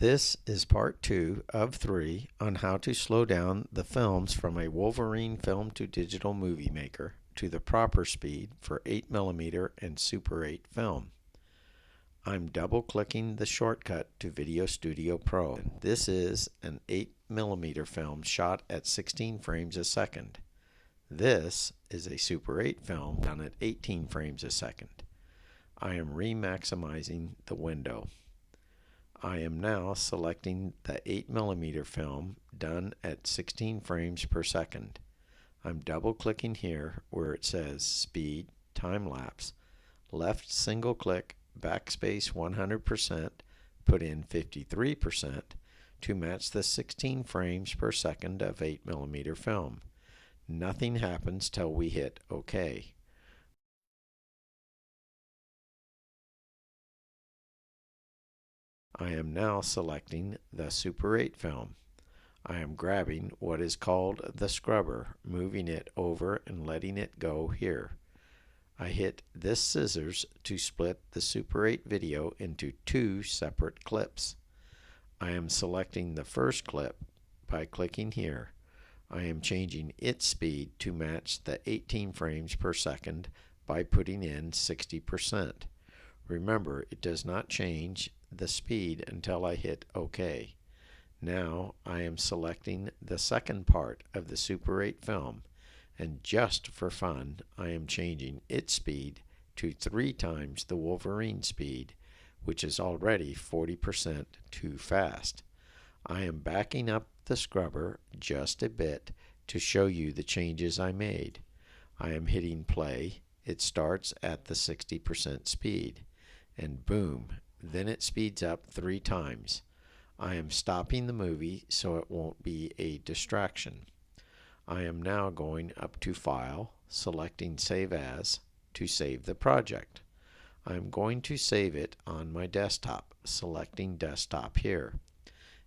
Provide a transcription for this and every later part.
This is part 2 of 3 on how to slow down the films from a Wolverine film to digital movie maker to the proper speed for 8mm and Super 8 film. I'm double clicking the shortcut to VideoStudio Pro. This is an 8mm film shot at 16 frames a second. This is a Super 8 film done at 18 frames a second. I am re-maximizing the window. I am now selecting the 8mm film done at 16 frames per second. I'm double clicking here where it says speed, time lapse, left single click, backspace 100%, put in 53% to match the 16 frames per second of 8mm film. Nothing happens till we hit OK. I am now selecting the Super 8 film. I am grabbing what is called the scrubber, moving it over and letting it go here. I hit this scissors to split the Super 8 video into 2 separate clips. I am selecting the first clip by clicking here. I am changing its speed to match the 18 frames per second by putting in 60%. Remember, it does not change the speed until I hit OK. Now I am selecting the second part of the Super 8 film, and just for fun I am changing its speed to 3 times the Wolverine speed, which is already 40% too fast. I am backing up the scrubber just a bit to show you the changes I made. I am hitting play. It starts at the 60% speed, and boom, then it speeds up 3 times. I am stopping the movie so it won't be a distraction. I am now going up to File, selecting Save As to save the project. I am going to save it on my desktop, selecting Desktop here.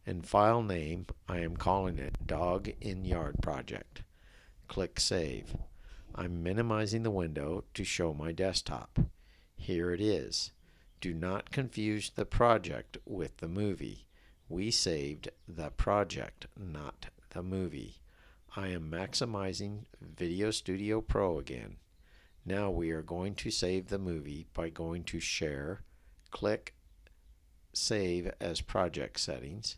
And file name, I am calling it Dog in Yard Project. Click Save. I'm minimizing the window to show my desktop. Here it is. Do not confuse the project with the movie. We saved the project, not the movie. I am maximizing VideoStudio Pro again. Now we are going to save the movie by going to Share, click Save as Project Settings.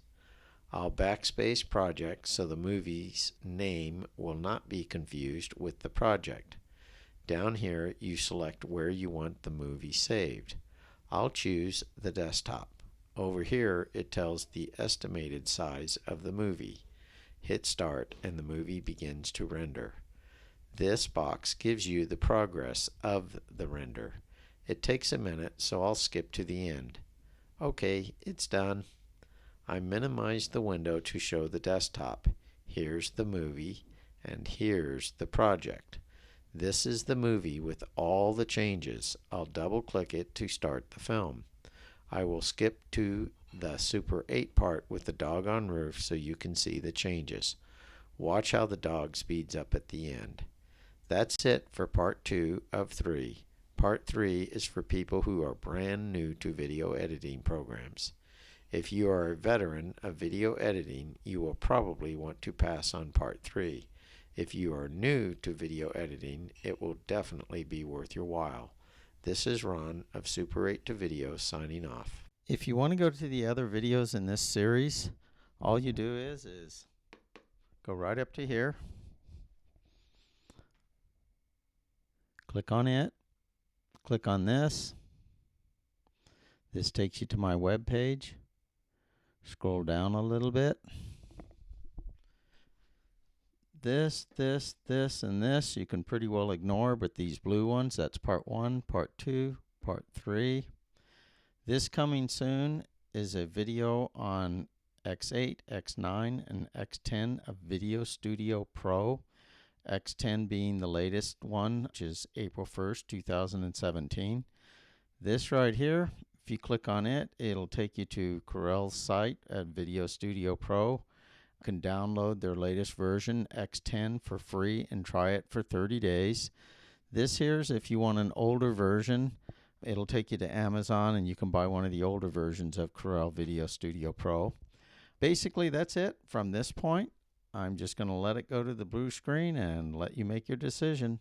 I'll backspace Project so the movie's name will not be confused with the project. Down here you select where you want the movie saved. I'll choose the desktop. Over here it tells the estimated size of the movie. Hit start and the movie begins to render. This box gives you the progress of the render. It takes a minute, so I'll skip to the end. Okay, it's done. I minimized the window to show the desktop. Here's the movie and here's the project. This is the movie with all the changes. I'll double click it to start the film. I will skip to the Super 8 part with the dog on roof so you can see the changes. Watch how the dog speeds up at the end. That's it for part 2 of 3. Part 3 is for people who are brand new to video editing programs. If you are a veteran of video editing, you will probably want to pass on part 3. If you are new to video editing, it will definitely be worth your while. This is Ron of Super 8 to Video signing off. If you want to go to the other videos in this series, all you do is go right up to here, click on it, click on this. This takes you to my web page. Scroll down a little bit. This, and this you can pretty well ignore, but these blue ones, that's part 1, part 2, part 3. This coming soon is a video on X8, X9, and X10 of VideoStudio Pro. X10 being the latest one, which is April 1st, 2017. This right here, if you click on it, it'll take you to Corel's site at VideoStudio Pro. You can download their latest version, X10, for free and try it for 30 days. This here's if you want an older version It'll take you to Amazon, and you can buy one of the older versions of Corel VideoStudio Pro. Basically, that's it from this point. I'm just going to let it go to the blue screen and let you make your decision.